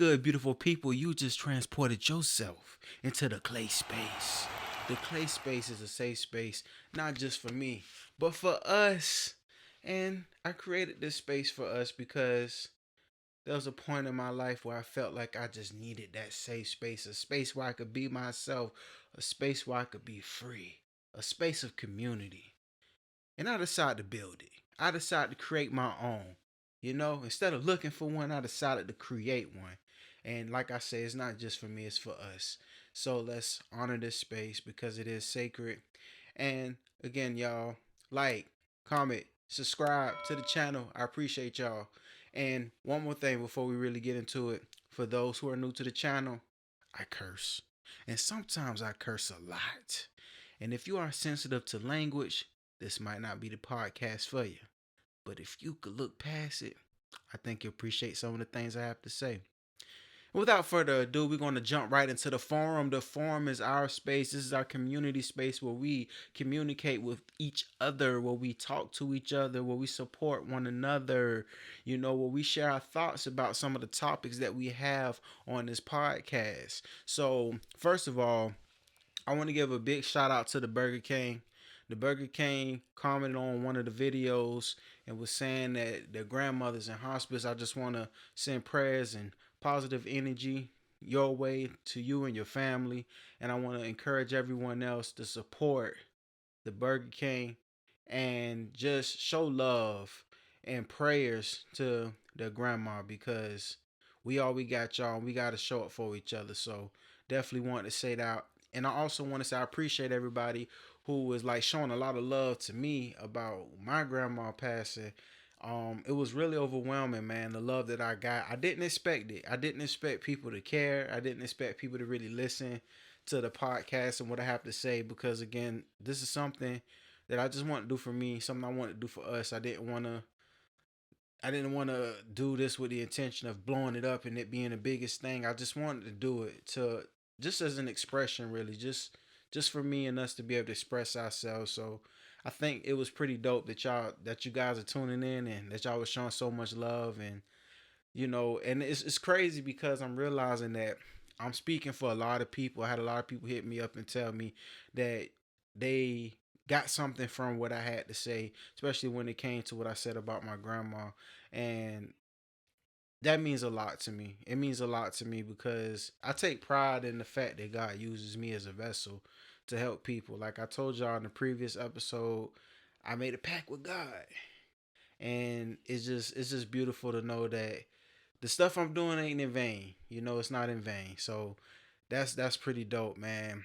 good, beautiful people? You just transported yourself into the clay space. The clay space is a safe space, not just for me, but for us. And I created this space for us because there was a point in my life where I felt like I just needed that safe space, a space where I could be myself, a space where I could be free, a space of community. And I decided to build it. I decided to create my own. Instead of looking for one, I decided to create one. And like I say, it's not just for me, it's for us. So let's honor this space because it is sacred. And again, y'all, like, comment, subscribe to the channel. I appreciate y'all. And one more thing before we really get into it. For those who are new to the channel, I curse. And sometimes I curse a lot. And if you are sensitive to language, this might not be the podcast for you. But if you could look past it, I think you'll appreciate some of the things I have to say. Without further ado, we're going to jump right into the forum. The forum is our space. This is our community space where we communicate with each other, where we talk to each other, where we support one another, where we share our thoughts about some of the topics that we have on this podcast. So, first of all, I want to give a big shout out to the Burger King. The Burger King commented on one of the videos and was saying that their grandmother's in hospice. I just want to send prayers and positive energy your way to you and your family. And I want to encourage everyone else to support the Burger King and just show love and prayers to their grandma because we got y'all and we got to show up for each other. So definitely want to say that. And I also want to say I appreciate everybody who was like showing a lot of love to me about my grandma passing. It was really overwhelming, man. The love that I got, I didn't expect it. I didn't expect people to care. I didn't expect people to really listen to the podcast and what I have to say because again, this is something that I just want to do for me, something I want to do for us. I didn't want to do this with the intention of blowing it up and it being the biggest thing. I just wanted to do it to just as an expression, really, just for me and us to be able to express ourselves. So I think it was pretty dope that you guys are tuning in and that y'all was showing so much love and and it's crazy because I'm realizing that I'm speaking for a lot of people. I had a lot of people hit me up and tell me that they got something from what I had to say, especially when it came to what I said about my grandma. And that means a lot to me. It means a lot to me because I take pride in the fact that God uses me as a vessel to help people. Like I told y'all in the previous episode, I made a pact with God. And it's just beautiful to know that the stuff I'm doing ain't in vain. It's not in vain. So that's pretty dope, man.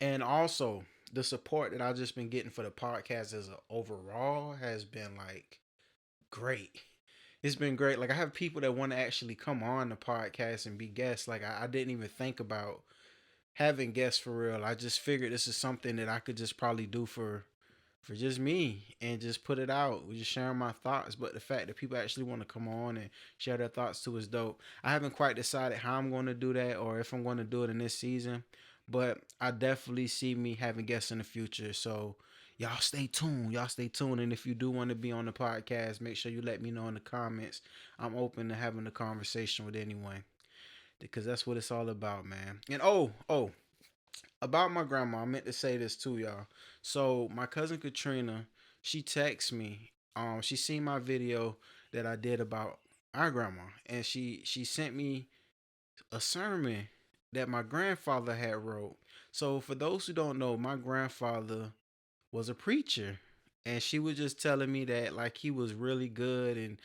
And also the support that I've just been getting for the podcast as a overall has been like great. It's been great. Like I have people that want to actually come on the podcast and be guests. Like I didn't even think about having guests for real. I just figured this is something that I could just probably do for just me and just put it out. We just sharing my thoughts. But the fact that people actually want to come on and share their thoughts too is dope. I haven't quite decided how I'm going to do that or if I'm going to do it in this season. But I definitely see me having guests in the future. So y'all stay tuned. Y'all stay tuned. And if you do want to be on the podcast, make sure you let me know in the comments. I'm open to having a conversation with anyone. Because that's what it's all about, man. And about my grandma, I meant to say this too, y'all. So my cousin Katrina, she texted me. She seen my video that I did about our grandma, and she sent me a sermon that my grandfather had wrote. So for those who don't know, my grandfather was a preacher, and she was just telling me that like he was really good and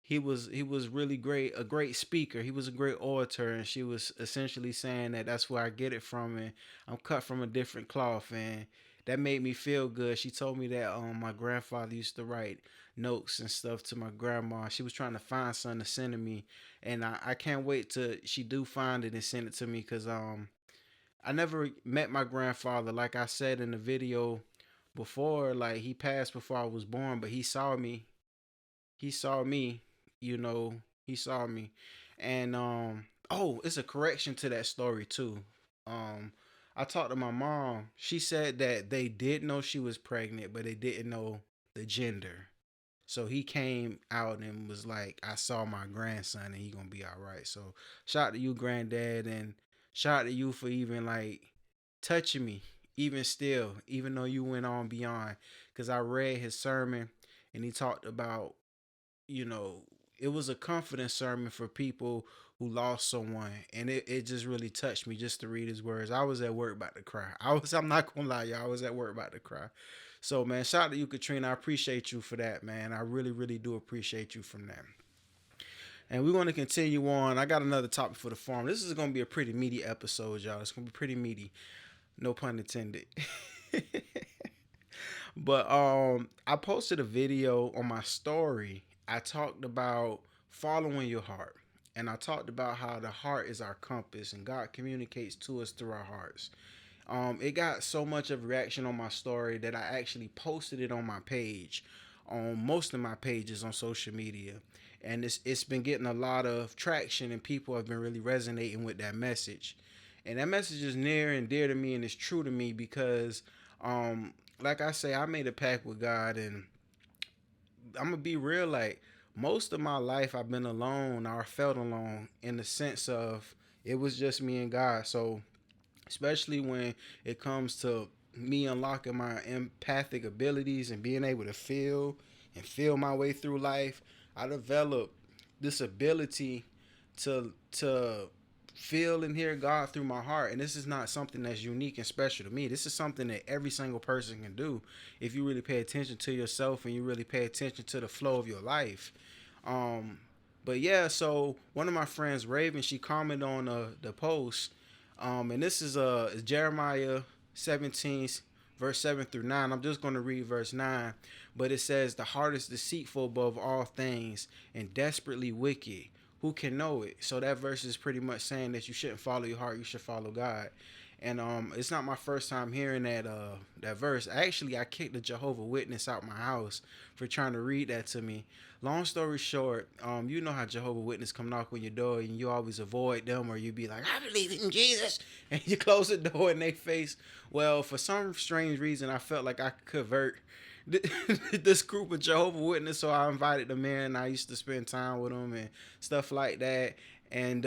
he was really great, a great speaker. He was a great orator, and she was essentially saying that that's where I get it from, and I'm cut from a different cloth, and that made me feel good. She told me that my grandfather used to write notes and stuff to my grandma. She was trying to find something to send to me, and I can't wait till she do find it and send it to me because I never met my grandfather. Like I said in the video before, like he passed before I was born, but he saw me, you know, he saw me. And oh, it's a correction to that story too. Um I talked to my mom. She said that they did know she was pregnant, but they didn't know the gender. So he came out and was like, I saw my grandson and he gonna be all right. So shout out to you, granddad, and shout out to you for even like touching me, even still, even though you went on beyond. Cause I read his sermon and he talked about, you know, it was a confident sermon for people who lost someone, and it just really touched me just to read his words. I was at work about to cry. I'm not gonna lie, y'all, I was at work about to cry. So man, shout out to you, Katrina. I appreciate you for that, man. I really, really do appreciate you from that. And we're gonna continue on. I got another topic for the forum. This is gonna be a pretty meaty episode, y'all. It's gonna be pretty meaty. No pun intended. But I posted a video on my story. I talked about following your heart. And I talked about how the heart is our compass and God communicates to us through our hearts. It got so much of a reaction on my story that I actually posted it on my page, on most of my pages on social media. And it's been getting a lot of traction and people have been really resonating with that message. And that message is near and dear to me and it's true to me because like I say, I made a pact with God and I'm gonna be real, like most of my life I've been alone or felt alone in the sense of it was just me and God. So especially when it comes to me unlocking my empathic abilities and being able to feel my way through life, I developed this ability to feel and hear God through my heart. And this is not something that's unique and special to me. This is something that every single person can do if you really pay attention to yourself and you really pay attention to the flow of your life. Um, but yeah, so one of my friends, Raven, she commented on the post, and this is Jeremiah 17, verse 7 through 9. I'm just going to read verse 9, but it says, "The heart is deceitful above all things and desperately wicked. Who can know it?" So that verse is pretty much saying that you shouldn't follow your heart, you should follow God. And it's not my first time hearing that verse. Actually, I kicked the Jehovah Witness out my house for trying to read that to me. Long story short, you know how Jehovah Witness come knock on your door and you always avoid them, or you be like, "I believe in Jesus," and you close the door in their face. Well, for some strange reason, I felt like I could convert this group of Jehovah Witness, so I invited them in. I used to spend time with them and stuff like that. And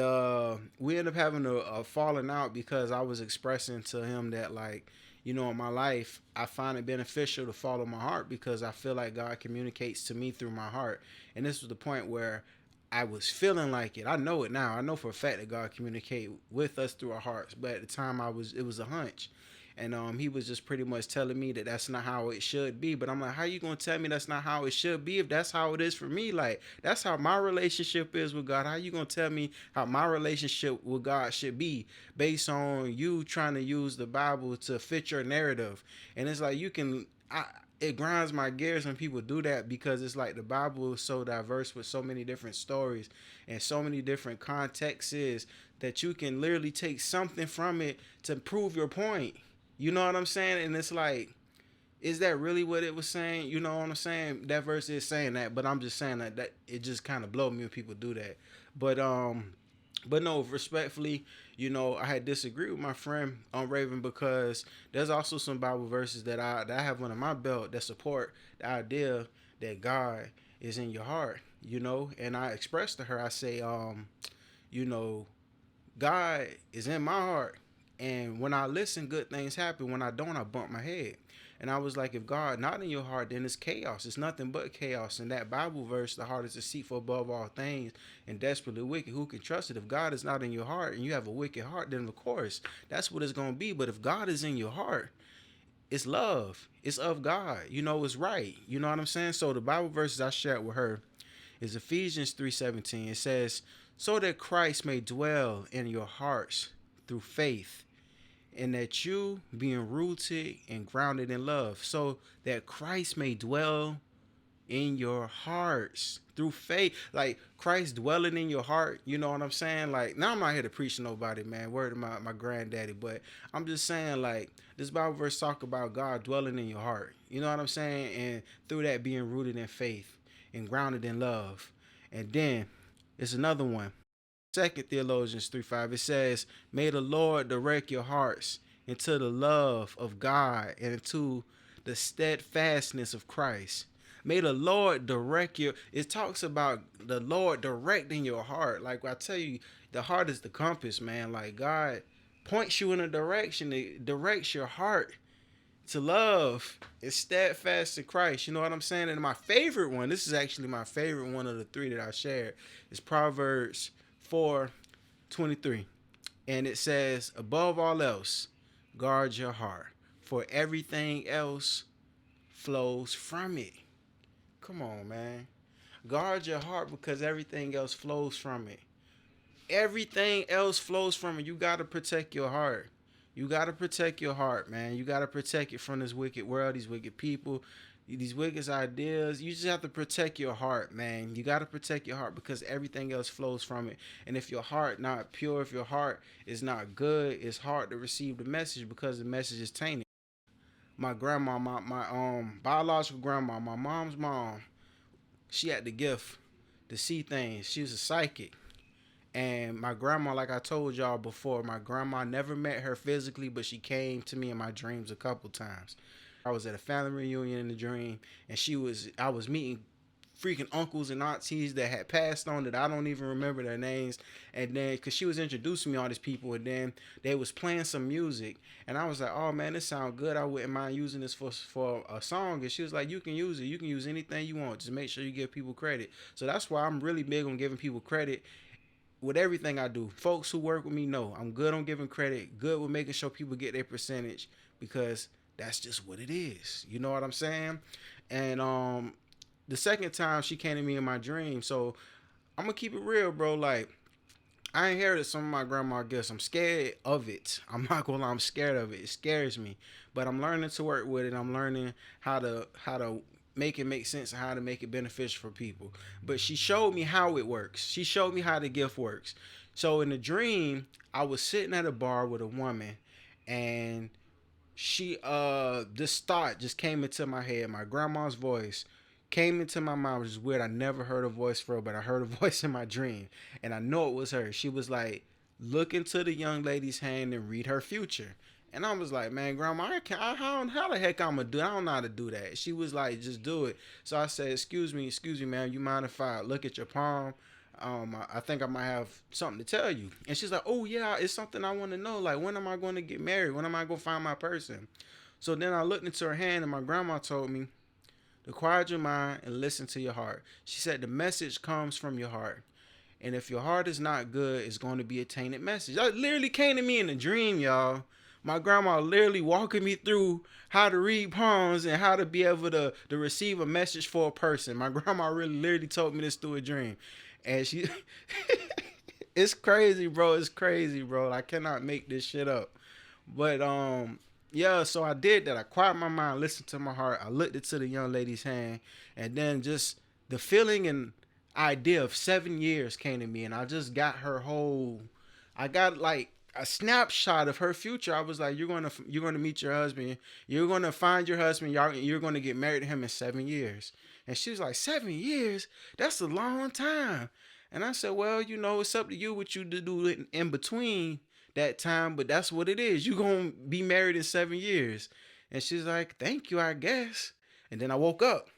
we ended up having a falling out because I was expressing to him that, like, you know, in my life, I find it beneficial to follow my heart because I feel like God communicates to me through my heart. And this was the point where I was feeling like it. I know it now. I know for a fact that God communicates with us through our hearts. But at the time, it was a hunch. And he was just pretty much telling me that that's not how it should be. But I'm like, how you gonna tell me that's not how it should be if that's how it is for me? Like, that's how my relationship is with God. How you gonna tell me how my relationship with God should be based on you trying to use the Bible to fit your narrative? And it's like, it grinds my gears when people do that because it's like the Bible is so diverse with so many different stories and so many different contexts that you can literally take something from it to prove your point. You know what I'm saying? And it's like, is that really what it was saying? You know what I'm saying? That verse is saying that, but I'm just saying that it just kind of blows me when people do that. But but no, respectfully, you know, I had disagreed with my friend on Raven because there's also some Bible verses that I have under my belt that support the idea that God is in your heart. You know, and I expressed to her, I say, you know, God is in my heart. And when I listen, good things happen. When I don't, I bump my head. And I was like, if God not in your heart, then it's chaos. It's nothing but chaos. And that Bible verse, the heart is deceitful above all things and desperately wicked. Who can trust it? If God is not in your heart and you have a wicked heart, then of course, that's what it's going to be. But if God is in your heart, it's love. It's of God. You know, it's right. You know what I'm saying? So the Bible verses I shared with her is Ephesians 3:17. It says, so that Christ may dwell in your hearts through faith, and that you being rooted and grounded in love, so that Christ may dwell in your hearts through faith. Like Christ dwelling in your heart, you know what I'm saying? Like, now I'm not here to preach to nobody, man. Word to my granddaddy, but I'm just saying, like, this Bible verse talk about God dwelling in your heart. You know what I'm saying? And through that being rooted in faith and grounded in love. And then it's another one. Second Theologians 3:5. It says, may the Lord direct your hearts into the love of God and into the steadfastness of Christ. May the Lord direct your. It talks about the Lord directing your heart. Like I tell you, the heart is the compass, man. Like God points you in a direction. It directs your heart to love. It's steadfast in Christ. You know what I'm saying? And my favorite one, this is actually my favorite one of the three that I shared, is Proverbs 4:23. And it says, above all else, guard your heart, for everything else flows from it. Come on, man. Guard your heart because everything else flows from it. Everything else flows from it. You got to protect your heart. You got to protect your heart, man. You got to protect it from this wicked world, these wicked people, these wicked ideas. You just have to protect your heart, man. You got to protect your heart because everything else flows from it. And if your heart not pure, if your heart is not good, it's hard to receive the message because the message is tainted. My grandma, my biological grandma, my mom's mom, she had the gift to see things. She was a psychic. And my grandma, like I told y'all before, my grandma never met her physically, but she came to me in my dreams a couple times. I was at a family reunion in the dream, and I was meeting freaking uncles and aunties that had passed on that I don't even remember their names. And then, cause she was introducing me all these people, and then they was playing some music, and I was like, "Oh man, this sounds good. I wouldn't mind using this for a song." And she was like, "You can use it. You can use anything you want. Just make sure you give people credit." So that's why I'm really big on giving people credit with everything I do. Folks who work with me know I'm good on giving credit, good with making sure people get their percentage because that's just what it is. You know what I'm saying? And the second time she came to me in my dream, so I'm gonna keep it real, bro. Like I inherited some of my grandma gifts. I'm scared of it. I'm not gonna lie, I'm scared of it. It scares me. But I'm learning to work with it. I'm learning how to make it make sense and how to make it beneficial for people. But she showed me how it works. She showed me how the gift works. So in the dream, I was sitting at a bar with a woman, and she this thought just came into my head. My grandma's voice came into my mind, which is weird. I never heard a voice for her, but I heard a voice in my dream, and I know it was her. She was like, "Look into the young lady's hand and read her future." And I was like, "Man, grandma, how the heck I'm gonna do? I don't know how to do that." She was like, "Just do it." So I said, excuse me, ma'am. You mind if I look at your palm? I think I might have something to tell you." And she's like, "Oh yeah, it's something I want to know. Like, when am I going to get married? When am I going to find my person?" So then I looked into her hand, and my grandma told me to quiet your mind and listen to your heart. She said the message comes from your heart. And if your heart is not good, it's going to be a tainted message. That literally came to me in a dream, y'all. My grandma literally walking me through how to read palms and how to be able to receive a message for a person. My grandma really literally told me this through a dream. And she it's crazy, bro. It's crazy, bro. I cannot make this shit up. But yeah, so I did that. I quiet my mind, listened to my heart. I looked into the young lady's hand, and then just the feeling and idea of 7 years came to me, and I just got her whole. I got like a snapshot of her future. I was like, you're gonna meet your husband. You're gonna find your husband. You're gonna get married to him in 7 years." And she was like, 7 years? That's a long time. And I said, "Well, it's up to you what you do in between that time, but that's what it is. You gonna be married in 7 years." And she's like, "Thank you, I guess." And then I woke up,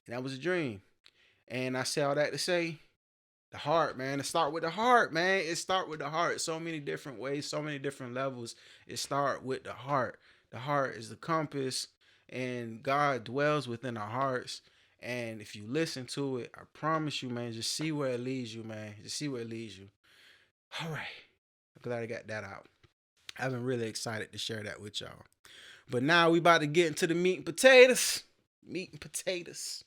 and that was a dream. And I say all that to say, the heart, man. It start with the heart, man. It start with the heart. So many different ways, so many different levels. It start with the heart. The heart is the compass, and God dwells within our hearts. And if you listen to it, I promise you, man, just see where it leads you, man. Just see where it leads you. All right. I'm glad I got that out. I've been really excited to share that with y'all. But now we about to get into the meat and potatoes. Meat and potatoes.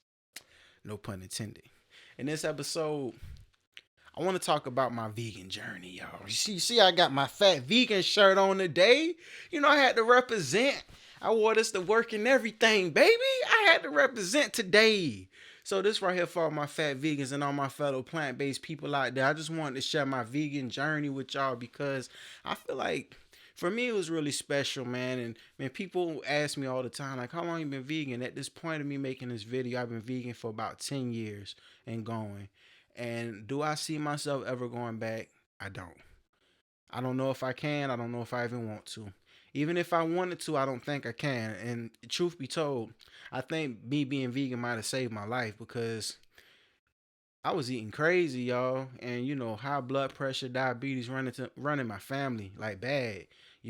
No pun intended. In this episode, I want to talk about my vegan journey, y'all. You see, I got my fat vegan shirt on today. I had to represent. I wore this to work and everything, baby. I had to represent today. So this right here for all my fat vegans and all my fellow plant-based people out there. I just wanted to share my vegan journey with y'all because I feel like for me it was really special, man. And man, people ask me all the time, like, how long you been vegan? At this point of me making this video, I've been vegan for about 10 years and going. And do I see myself ever going back? I don't. I don't know if I can. I don't know if I even want to. Even if I wanted to, I don't think I can. And truth be told, I think me being vegan might have saved my life because I was eating crazy, y'all, and high blood pressure, diabetes running my family like bad.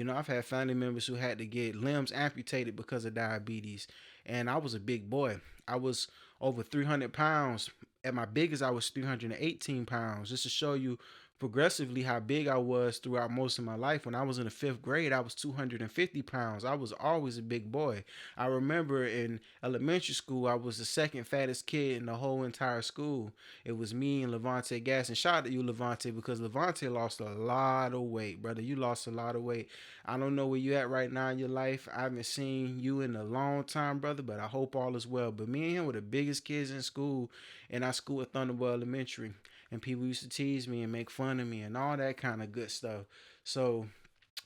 I've had family members who had to get limbs amputated because of diabetes, and I was a big boy. I was over 300 pounds. At my biggest, I was 318 pounds. Just to show you progressively how big I was throughout most of my life. When I was in the fifth grade, I was 250 pounds. I was always a big boy. I remember in elementary school, I was the second fattest kid in the whole entire school. It was me and Levante Gas. And shout out to you, Levante, because Levante lost a lot of weight, brother. You lost a lot of weight. I don't know where you at right now in your life. I haven't seen you in a long time, brother, but I hope all is well. But me and him were the biggest kids in school, in our school at Thunderbolt Elementary. And people used to tease me and make fun of me and all that kind of good stuff. So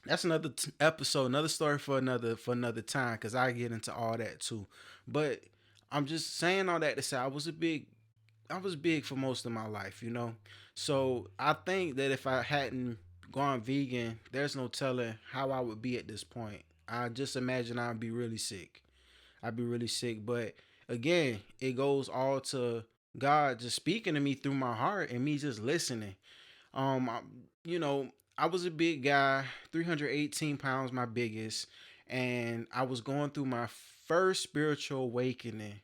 that's another episode, another story for another time, because I get into all that too. But I'm just saying all that to say I was big for most of my life. So I think that if I hadn't gone vegan, there's no telling how I would be at this point. I just imagine I'd be really sick. I'd be really sick. But again, it goes all to God just speaking to me through my heart and me just listening. I, you know, I was a big guy, 318 pounds, my biggest, and I was going through my first spiritual awakening.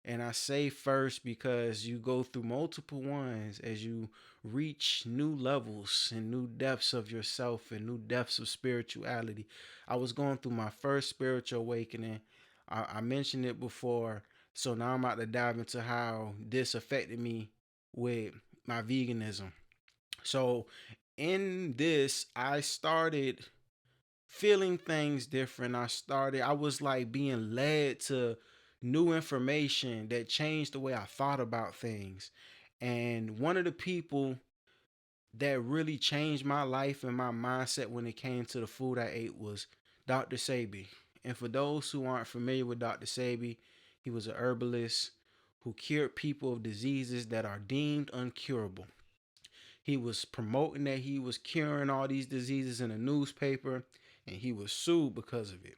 And I say first because you go through multiple ones as you reach new levels and new depths of yourself and new depths of spirituality. I was going through my first spiritual awakening. I mentioned it before. So now I'm about to dive into how this affected me with my veganism. So in this, I started feeling things different. I was like being led to new information that changed the way I thought about things. And one of the people that really changed my life and my mindset when it came to the food I ate was Dr. Sebi. And for those who aren't familiar with Dr. Sebi, he was a herbalist who cured people of diseases that are deemed uncurable. He was promoting that he was curing all these diseases in a newspaper, and he was sued because of it.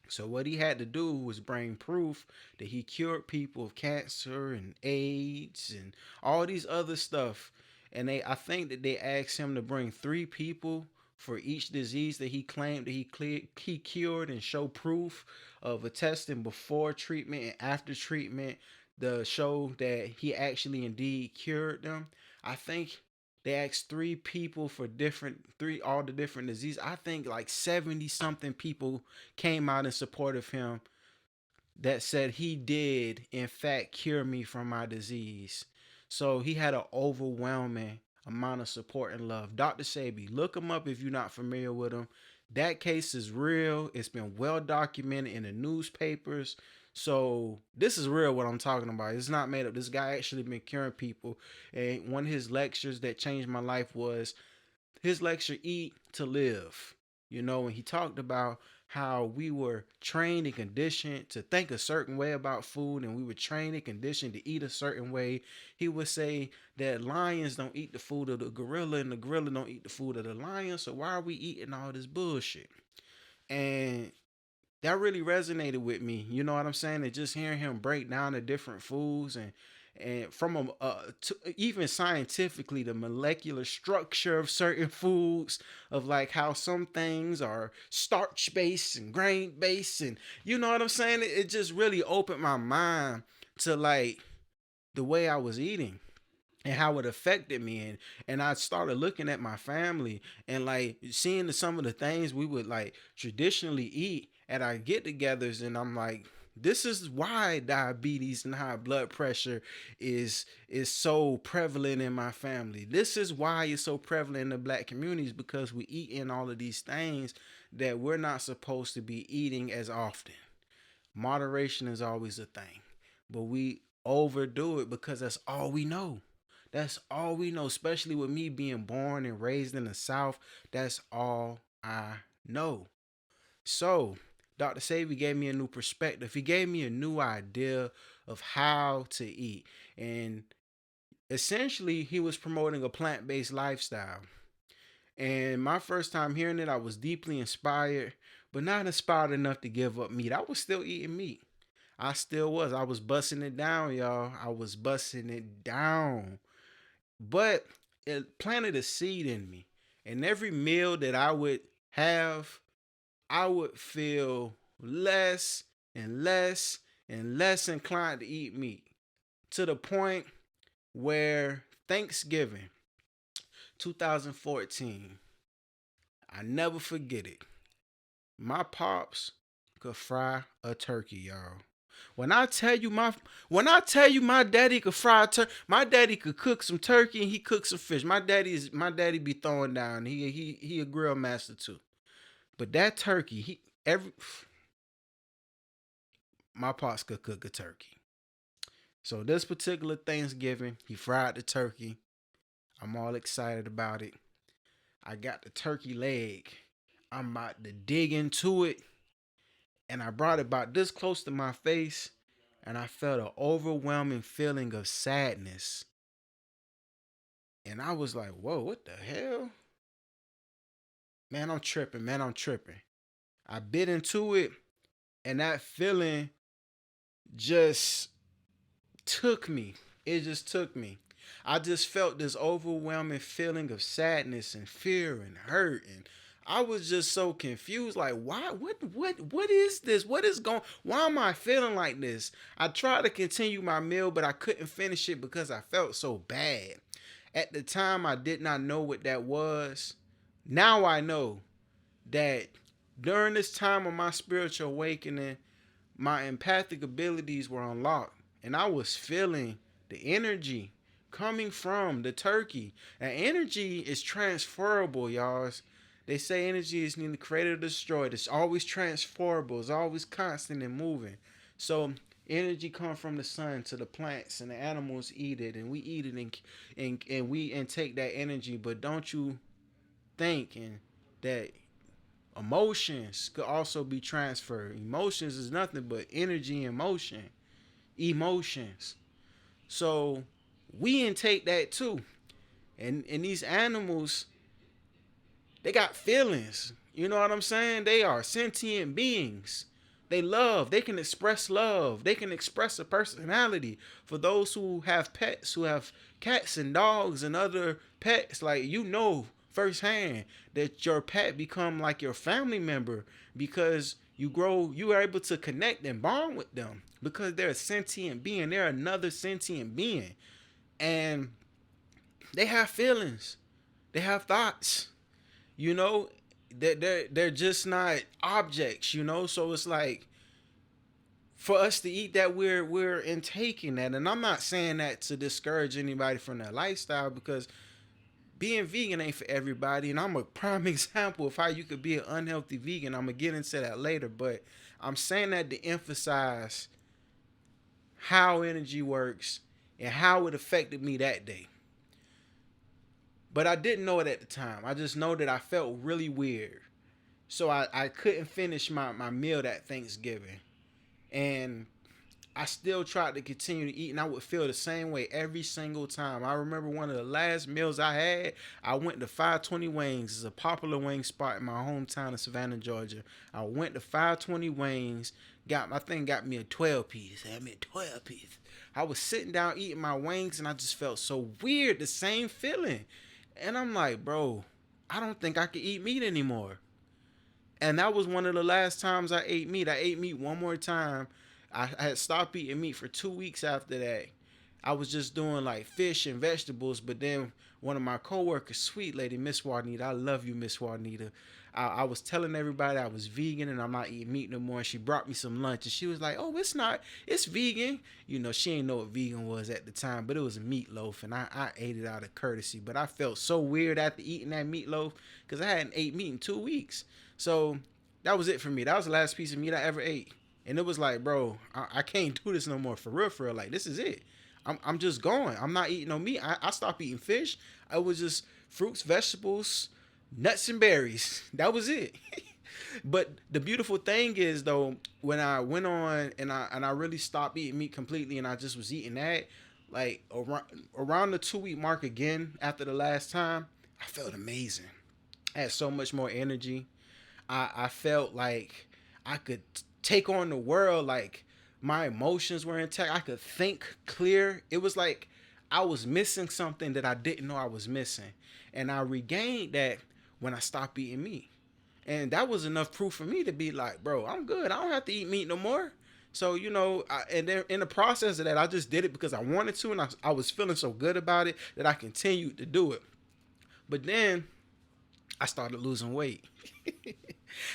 So what he had to do was bring proof that he cured people of cancer and AIDS and all these other stuff. And I think that they asked him to bring three people for each disease that he claimed that he cured, and show proof of a testing before treatment and after treatment to show that he actually indeed cured them. I think they asked three people for all the different diseases. I think like 70 something people came out in support of him that said he did in fact cure me from my disease. So he had an overwhelming amount of support and love. Dr. Sebi, look him up if you're not familiar with him. That case is real. It's been well documented in the newspapers. So this is real what I'm talking about. It's not made up. This guy actually been curing people. And one of his lectures that changed my life was his lecture Eat to Live. And he talked about how we were trained and conditioned to think a certain way about food, and we were trained and conditioned to eat a certain way. He would say that lions don't eat the food of the gorilla and the gorilla don't eat the food of the lion, so why are we eating all this bullshit? And that really resonated with me. You know what I'm saying? And just hearing him break down the different foods, and from even scientifically, the molecular structure of certain foods, of like how some things are starch based and grain based, and you know what I'm saying. It just really opened my mind to like the way I was eating and how it affected me. And I started looking at my family and like seeing some of the things we would like traditionally eat at our get-togethers, and I'm like, this is why diabetes and high blood pressure is so prevalent in my family. This is why it's so prevalent in the black communities, because we eat in all of these things that we're not supposed to be eating as often. Moderation is always a thing, but we overdo it because that's all we know. That's all we know, especially with me being born and raised in the South. That's all I know. So, Dr. Savy gave me a new perspective. He gave me a new idea of how to eat. And essentially, he was promoting a plant based lifestyle. And my first time hearing it, I was deeply inspired. but not inspired enough to give up meat. I was still eating meat. I still was. I was busting it down, y'all. I was busting it down. But it planted a seed in me. And every meal that I would have, I would feel less and less and less inclined to eat meat. To the point where Thanksgiving 2014, I never forget it. My pops could fry a turkey, y'all. When I tell you my daddy could fry a turkey, my daddy could cook some turkey and he cooked some fish. My daddy be throwing down. He a grill master too. But that turkey, he every my pops could cook a turkey. So this particular Thanksgiving, he fried the turkey. I'm all excited about it. I got the turkey leg. I'm about to dig into it. And I brought it about this close to my face. And I felt an overwhelming feeling of sadness. And I was like, whoa, what the hell? Man, I'm tripping. Man, I'm tripping. I bit into it. And that feeling just took me. It just took me. I just felt this overwhelming feeling of sadness and fear and hurt, and I was just so confused. Like, why? What is this? What is going? Why am I feeling like this? I tried to continue my meal, but I couldn't finish it because I felt so bad. At the time, I did not know what that was. Now I know that during this time of my spiritual awakening, my empathic abilities were unlocked and I was feeling the energy coming from the turkey. And energy is transferable, y'all. They say energy is neither created or destroyed. It's always transferable. It's always constant and moving. So energy comes from the sun to the plants and the animals eat it and we eat it and we intake that energy. But don't you think and that emotions could also be transferred? Emotions is nothing but energy and motion. Emotions. So we intake that too. And these animals, they got feelings. You know what I'm saying? They are sentient beings. They love. They can express love. They can express a personality. For those who have pets, who have cats and dogs and other pets, like firsthand that your pet become like your family member because you are able to connect and bond with them because they're a sentient being. They're another sentient being. And they have feelings. They have thoughts. You know, they're just not objects, so it's like for us to eat that we're intaking that. And I'm not saying that to discourage anybody from their lifestyle because being vegan ain't for everybody. And I'm a prime example of how you could be an unhealthy vegan. I'm gonna get into that later, but I'm saying that to emphasize how energy works and how it affected me that day. But I didn't know it at the time. I just know that I felt really weird. So I couldn't finish my meal that Thanksgiving. And I still tried to continue to eat, and I would feel the same way every single time. I remember one of the last meals I had, I went to 520 Wings. It's a popular wing spot in my hometown of Savannah, Georgia. I went to 520 Wings, my thing got me a 12 piece. Had me a 12 piece. I was sitting down eating my wings, and I just felt so weird, the same feeling. And I'm like, bro, I don't think I can eat meat anymore. And that was one of the last times I ate meat. I ate meat one more time. I had stopped eating meat for 2 weeks after that. I was just doing like fish and vegetables, but then one of my coworkers, sweet lady, Miss Juanita, I love you, Miss Juanita. I was telling everybody I was vegan and I'm not eating meat no more. And she brought me some lunch and she was like, "Oh, it's vegan." She ain't know what vegan was at the time, but it was a meatloaf and I ate it out of courtesy. But I felt so weird after eating that meatloaf because I hadn't ate meat in 2 weeks. So that was it for me. That was the last piece of meat I ever ate. And it was like, bro, I can't do this no more for real, for real. Like, this is it. I'm just going. I'm not eating no meat. I stopped eating fish. I was just fruits, vegetables, nuts, and berries. That was it. But the beautiful thing is, though, when I went on and I really stopped eating meat completely and I just was eating that, like around the 2 week mark again after the last time, I felt amazing. I had so much more energy. I felt like I could take on the world. Like my emotions were intact. I could think clear. It was like I was missing something that I didn't know I was missing, and I regained that when I stopped eating meat. And that was enough proof for me to be like, bro, I'm good. I don't have to eat meat no more. So, and then in the process of that, I just did it because I wanted to, and I was feeling so good about it that I continued to do it. But then I started losing weight.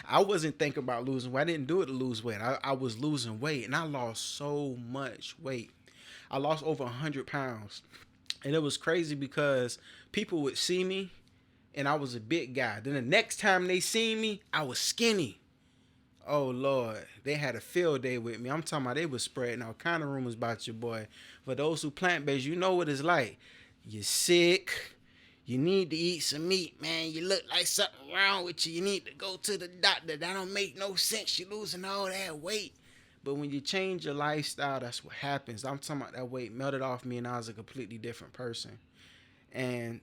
I wasn't thinking about losing weight. I didn't do it to lose weight. I was losing weight, and I lost so much weight. I lost over 100 pounds. And it was crazy because people would see me, and I was a big guy. Then the next time they seen me, I was skinny. Oh Lord, they had a field day with me. I'm talking about they was spreading all kind of rumors about your boy. For those who plant based, you know what it's like. You're sick. You need to eat some meat, man. You look like something wrong with you. You need to go to the doctor. That don't make no sense. You're losing all that weight. But when you change your lifestyle, that's what happens. I'm talking about that weight melted off me, and I was a completely different person. And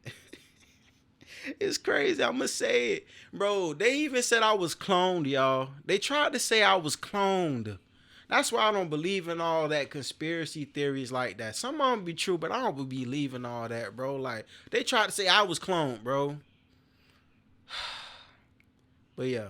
it's crazy. I'ma say it, bro. They even said I was cloned, y'all. They tried to say I was cloned. That's why I don't believe in all that conspiracy theories like that. Some of them be true, but I don't believe in all that, bro. Like they tried to say I was cloned, bro. But yeah,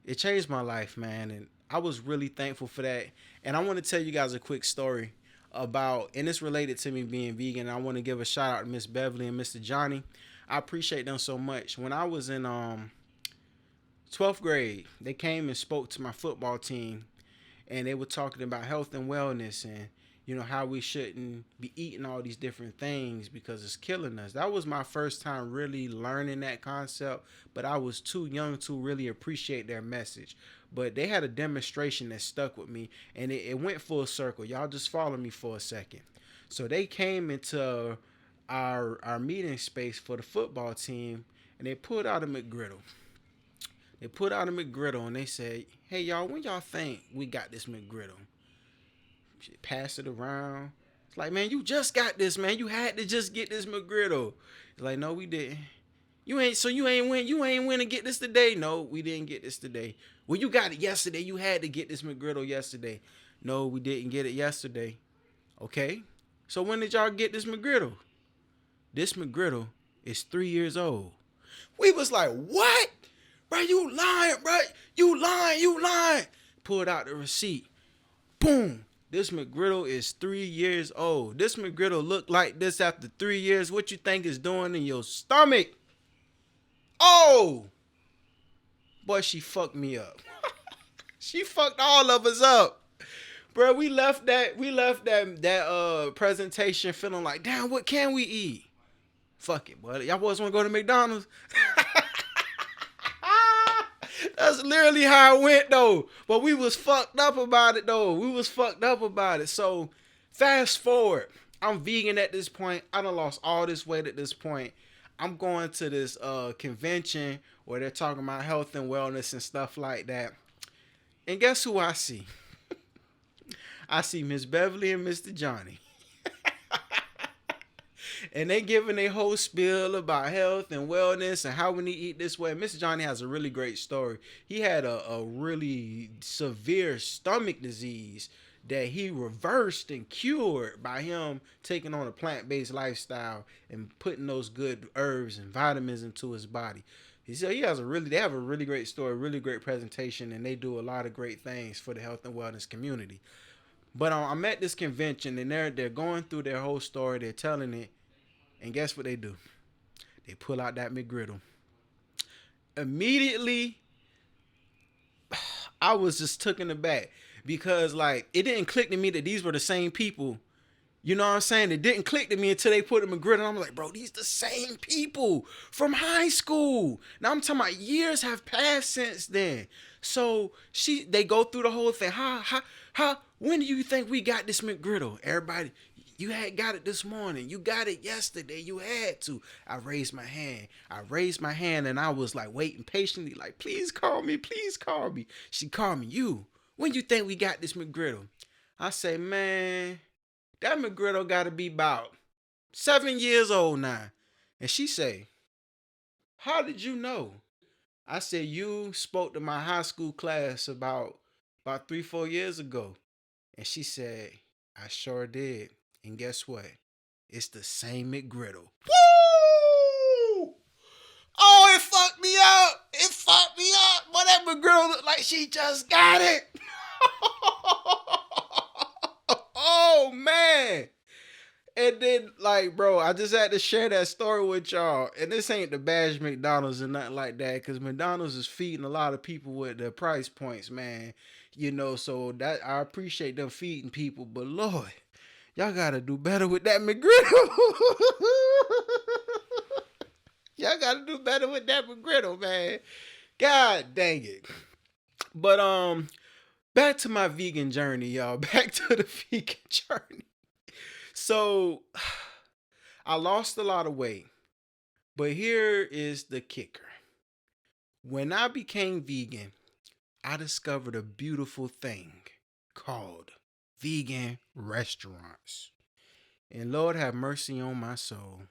it changed my life, man, and I was really thankful for that. And I want to tell you guys a quick story about, and it's related to me being vegan. I want to give a shout out to Miss Beverly and Mr. Johnny. I appreciate them so much. When I was in 12th grade, they came and spoke to my football team, and they were talking about health and wellness, and how we shouldn't be eating all these different things because it's killing us. That was my first time really learning that concept, but I was too young to really appreciate their message. But they had a demonstration that stuck with me, and it went full circle. Y'all just follow me for a second. So they came into our meeting space for the football team, and they pulled out a McGriddle. They put out a McGriddle, and they said, "Hey y'all, when y'all think we got this McGriddle?" Pass it around. It's like, man, you just got this, man. You had to just get this McGriddle. It's like, no, we didn't. You ain't win to get this today. No, we didn't get this today. Well, you got it yesterday. You had to get this McGriddle yesterday. No, we didn't get it yesterday. Okay. So when did y'all get this McGriddle? This McGriddle is 3 years old. We was like, what? Bro, you lying, bro. You lying. Pulled out the receipt. Boom. This McGriddle is 3 years old. This McGriddle look like this after 3 years. What you think is doing in your stomach? Oh! Boy, she fucked me up. She fucked all of us up. Bro, we left that presentation feeling like, damn, what can we eat? Fuck it, buddy. Y'all boys want to go to McDonald's? That's literally how it went, though. But we was fucked up about it, though. We was fucked up about it. So, fast forward. I'm vegan at this point. I done lost all this weight at this point. I'm going to this convention where they're talking about health and wellness and stuff like that. And guess who I see? I see Miss Beverly and Mr. Johnny. And they giving a whole spiel about health and wellness and how we need to eat this way. Mr. Johnny has a really great story. He had a really severe stomach disease that he reversed and cured by him taking on a plant-based lifestyle and putting those good herbs and vitamins into his body. He said they have a really great story, really great presentation, and they do a lot of great things for the health and wellness community. But I'm at this convention, and they're going through their whole story. They're telling it, and guess what they do? They pull out that McGriddle. Immediately, I was just taken aback because like it didn't click to me that these were the same people. You know what I'm saying? It didn't click to me until they put a McGriddle. I'm like, bro, these the same people from high school. Now I'm talking about years have passed since then. So they go through the whole thing. When do you think we got this McGriddle? Everybody, you had got it this morning. You got it yesterday. You had to. I raised my hand and I was like waiting patiently, like, please call me. Please call me. She called me. You, when you think we got this McGriddle? I say, man, that McGriddle got to be about 7 years old now. And she say, how did you know? I said, you spoke to my high school class about 3, 4 years ago. And she said, I sure did. And guess what? It's the same McGriddle. Woo! Oh, it fucked me up. It fucked me up. But that McGriddle looked like she just got it. Oh, man. And then, like, bro, I just had to share that story with y'all. And this ain't the bash McDonald's and nothing like that, because McDonald's is feeding a lot of people with their price points, man. So that I appreciate them feeding people, but Lord, y'all gotta do better with that McGriddle. Y'all gotta do better with that McGriddle, man. God dang it. But back to my vegan journey, y'all. Back to the vegan journey. So I lost a lot of weight. But here is the kicker. When I became vegan, I discovered a beautiful thing called vegan restaurants. And Lord have mercy on my soul.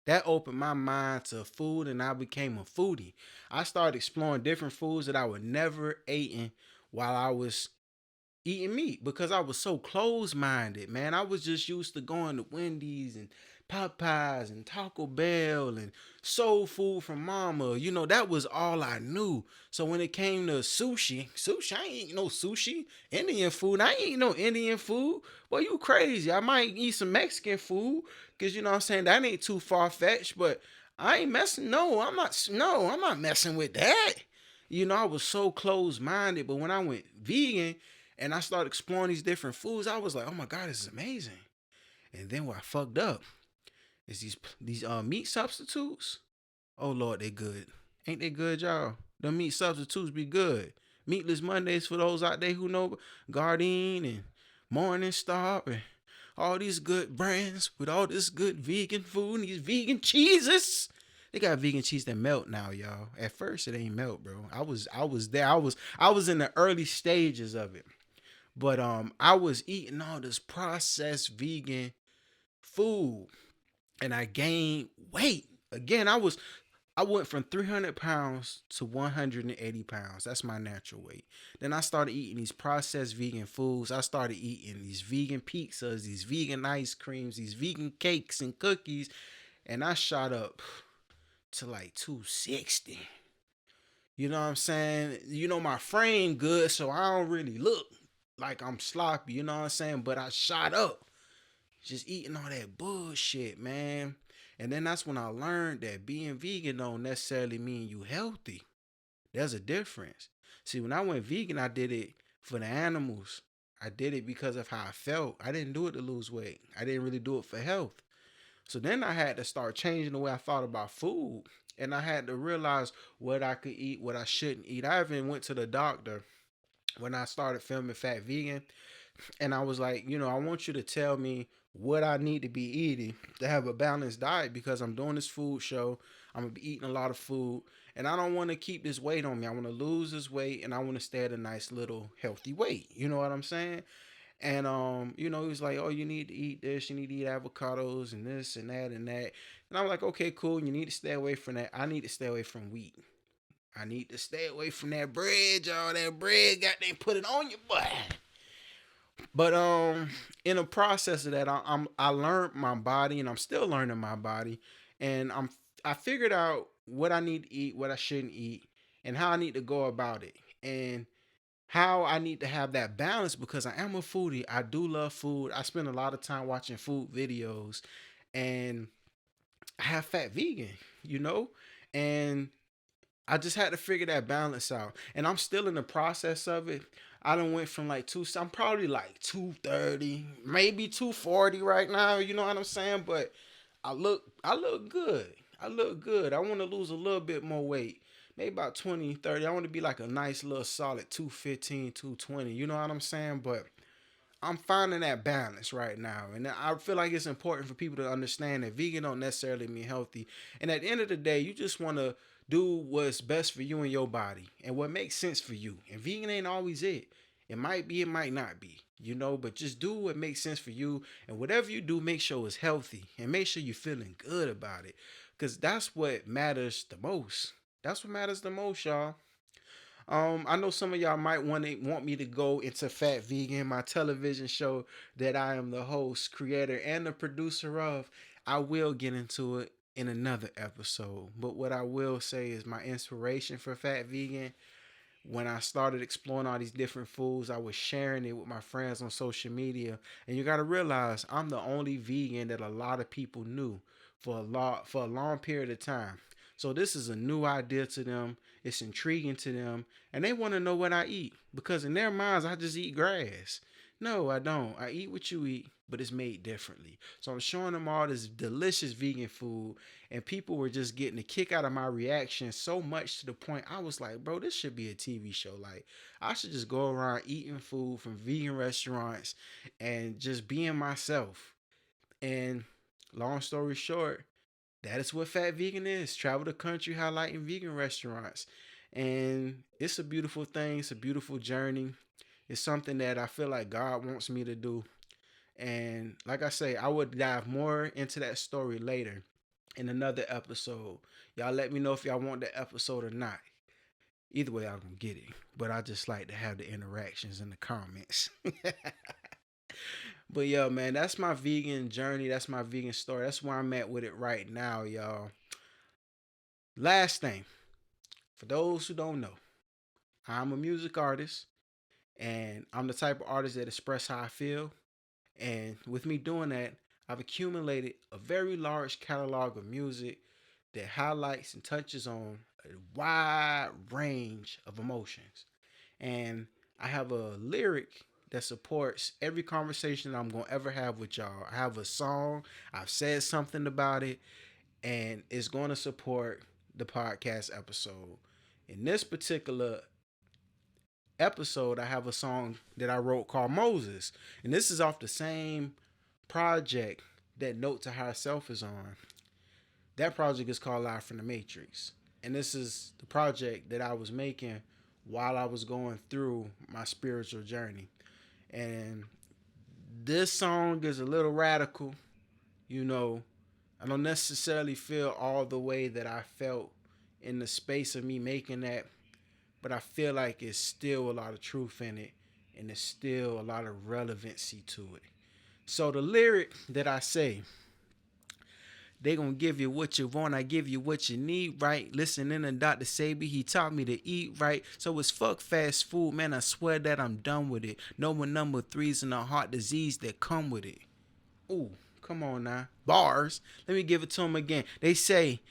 That opened my mind to food and I became a foodie. I started exploring different foods that I would never eaten while I was eating meat because I was so close minded, man. I was just used to going to Wendy's and Popeyes and Taco Bell and soul food from Mama. That was all I knew. So when it came to sushi, I ain't eating no sushi. Indian food, I ain't eating no Indian food. Boy, you crazy. I might eat some Mexican food because, what I'm saying, that ain't too far fetched, but I ain't messing. I'm not messing with that. I was so close minded, but when I went vegan, and I started exploring these different foods, I was like, oh my God, this is amazing. And then what I fucked up is these meat substitutes. Oh Lord, they good. Ain't they good, y'all? The meat substitutes be good. Meatless Mondays for those out there who know Gardein and Morningstar and all these good brands with all this good vegan food and these vegan cheeses. They got vegan cheese that melt now, y'all. At first it ain't melt, bro. I was there. I was in the early stages of it. But I was eating all this processed vegan food and I gained weight. Again, I went from 300 pounds to 180 pounds. That's my natural weight. Then I started eating these processed vegan foods. I started eating these vegan pizzas, these vegan ice creams, these vegan cakes and cookies. And I shot up to like 260. You know what I'm saying? My frame good, so I don't really look like I'm sloppy, you know what I'm saying? But I shot up just eating all that bullshit, man. And then that's when I learned that being vegan don't necessarily mean you healthy. There's a difference. See, when I went vegan, I did it for the animals. I did it because of how I felt. I didn't do it to lose weight. I didn't really do it for health. So then I had to start changing the way I thought about food. And I had to realize what I could eat, what I shouldn't eat. I even went to the doctor when I started filming Fat Vegan. And I was like, I want you to tell me what I need to be eating to have a balanced diet because I'm doing this food show. I'm going to be eating a lot of food. And I don't want to keep this weight on me. I want to lose this weight and I want to stay at a nice little healthy weight. You know what I'm saying? And he was like, oh, you need to eat this, you need to eat avocados and this and that and that. And I'm like, okay, cool. You need to stay away from that. I need to stay away from wheat. I need to stay away from that bread, y'all. That bread got they put it on your butt. But in the process of that, I learned my body, and I'm still learning my body, and I figured out what I need to eat, what I shouldn't eat, and how I need to go about it, and how I need to have that balance because I am a foodie. I do love food. I spend a lot of time watching food videos, and I have Fat Vegan, and I just had to figure that balance out. And I'm still in the process of it. I done went from like I'm probably like 230, maybe 240 right now, you know what I'm saying? But I look good. I look good. I want to lose a little bit more weight. Maybe about 20, 30. I want to be like a nice little solid 215, 220. You know what I'm saying? But I'm finding that balance right now. And I feel like it's important for people to understand that vegan don't necessarily mean healthy. And at the end of the day, you just want to do what's best for you and your body and what makes sense for you. And vegan ain't always it. It might be, it might not be, but just do what makes sense for you. And whatever you do, make sure it's healthy and make sure you're feeling good about it. Because that's what matters the most. That's what matters the most, y'all. I know some of y'all might want me to go into Fat Vegan, my television show that I am the host, creator, and the producer of. I will get into it in another episode. But what I will say is my inspiration for Fat Vegan, when I started exploring all these different foods, I was sharing it with my friends on social media. And you gotta realize I'm the only vegan that a lot of people knew for a long period of time. So this is a new idea to them. It's intriguing to them, and they want to know what I eat because in their minds I just eat grass. No, I don't. I eat what you eat, but it's made differently. So I'm showing them all this delicious vegan food, and people were just getting a kick out of my reaction so much to the point I was like, bro, this should be a TV show. Like, I should just go around eating food from vegan restaurants and just being myself. And long story short, that is what Fat Vegan is. Travel the country highlighting vegan restaurants. And it's a beautiful thing. It's a beautiful journey. It's something that I feel like God wants me to do. And like I say, I would dive more into that story later in another episode. Y'all let me know if y'all want the episode or not. Either way, I'm gonna get it. But I just like to have the interactions in the comments. But yeah, man, that's my vegan journey. That's my vegan story. That's where I'm at with it right now, y'all. Last thing, for those who don't know, I'm a music artist and I'm the type of artist that express how I feel. And with me doing that, I've accumulated a very large catalog of music that highlights and touches on a wide range of emotions. And I have a lyric that supports every conversation I'm going to ever have with y'all. I have a song, I've said something about it, and it's going to support the podcast episode. In this particular episode, I have a song that I wrote called Moses. And this is off the same project that Note to Higher Self is on. That project is called Live from the Matrix. And this is the project that I was making while I was going through my spiritual journey. And this song is a little radical. You know, I don't necessarily feel all the way that I felt in the space of me making that, but I feel like it's still a lot of truth in it and there's still a lot of relevancy to it. So the lyric that I say, they gonna give you what you want, I give you what you need, right? Listening to Dr. Sabi, he taught me to eat right. So it's fuck fast food, man, I swear that I'm done with it. No more number threes and the heart disease that come with it. Ooh, come on now. Bars. Let me give it to them again. They say,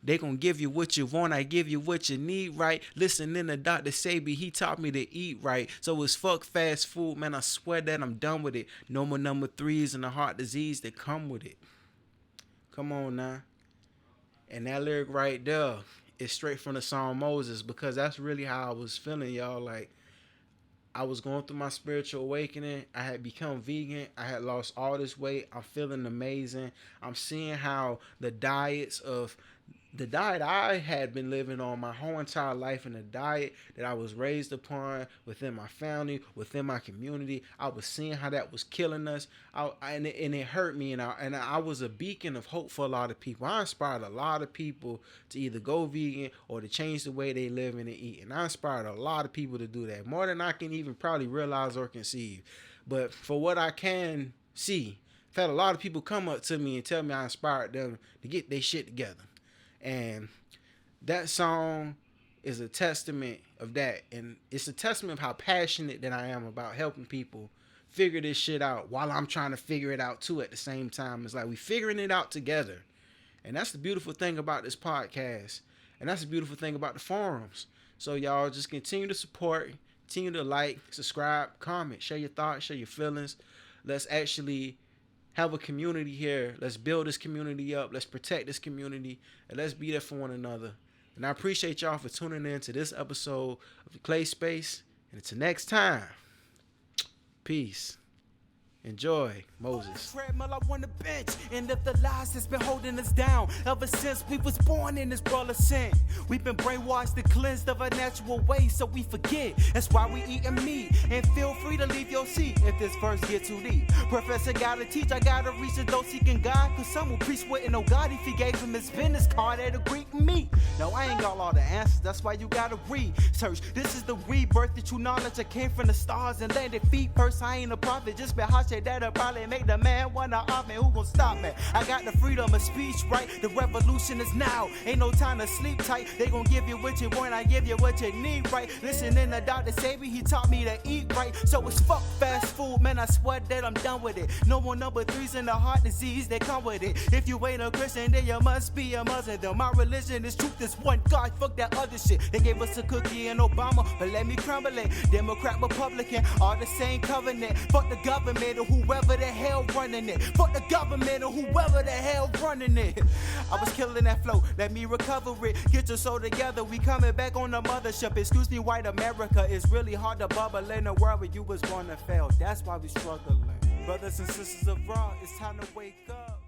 they gonna give you what you want, I give you what you need, right? Listening to Dr. Sabi, he taught me to eat right. So it's fuck fast food, man, I swear that I'm done with it. No more number threes and the heart disease that come with it. Come on now. And that lyric right there is straight from the song Moses because that's really how I was feeling, y'all. Like, I was going through my spiritual awakening. I had become vegan. I had lost all this weight. I'm feeling amazing. I'm seeing how the diet I had been living on my whole entire life and the diet that I was raised upon within my family, within my community, I was seeing how that was killing us. And it hurt me. And I was a beacon of hope for a lot of people. I inspired a lot of people to either go vegan or to change the way they live and eat. And I inspired a lot of people to do that, more than I can even probably realize or conceive. But for what I can see, I've had a lot of people come up to me and tell me I inspired them to get their shit together. And that song is a testament of that. And it's a testament of how passionate that I am about helping people figure this shit out while I'm trying to figure it out too at the same time. It's like we figuring it out together. And that's the beautiful thing about this podcast. And that's the beautiful thing about the forums. So y'all just continue to support, continue to like, subscribe, comment, share your thoughts, share your feelings. Let's actually have a community here. Let's build this community up. Let's protect this community. And let's be there for one another. And I appreciate y'all for tuning in to this episode of the Clay Space. And until next time, peace. Enjoy, Moses. Treadmill, I on the bench, and if the lies that's been holding us down ever since we was born in this world of sin. We've been brainwashed and cleansed of our natural ways, so we forget. That's why we eating meat. And feel free to leave your seat if this verse get too deep. Professor gotta teach, I gotta reach the those seeking God. Cause some will preach wouldn't know God if he gave him his business card at a Greek meat. No, I ain't got all the answers, that's why you gotta research. This is the rebirth that you knowledge. I came from the stars and landed feet first. I ain't a prophet, just been hot shit that'll probably make the man wanna off me. Who gon' stop me? I got the freedom of speech, right? The revolution is now. Ain't no time to sleep tight. They gon' give you what you want, I give you what you need, right? Listening to Dr. Sabi, he taught me to eat right. So it's fuck fast food, man, I swear that I'm done with it. No more number threes in the heart disease that come with it. If you ain't a Christian, then you must be a Muslim. Though my religion is truth, is one God, fuck that other shit. They gave us a cookie and Obama, but let me crumble it. Democrat, Republican, all the same covenant. Fuck the government or whoever the hell running it. Fuck the government or whoever the hell running it. I was killing that flow, let me recover it. Get your soul together, we coming back on the mothership. Excuse me, white America, it's really hard to bubble in a world where you was born to fail. That's why we struggling. Brothers and sisters of raw, it's time to wake up.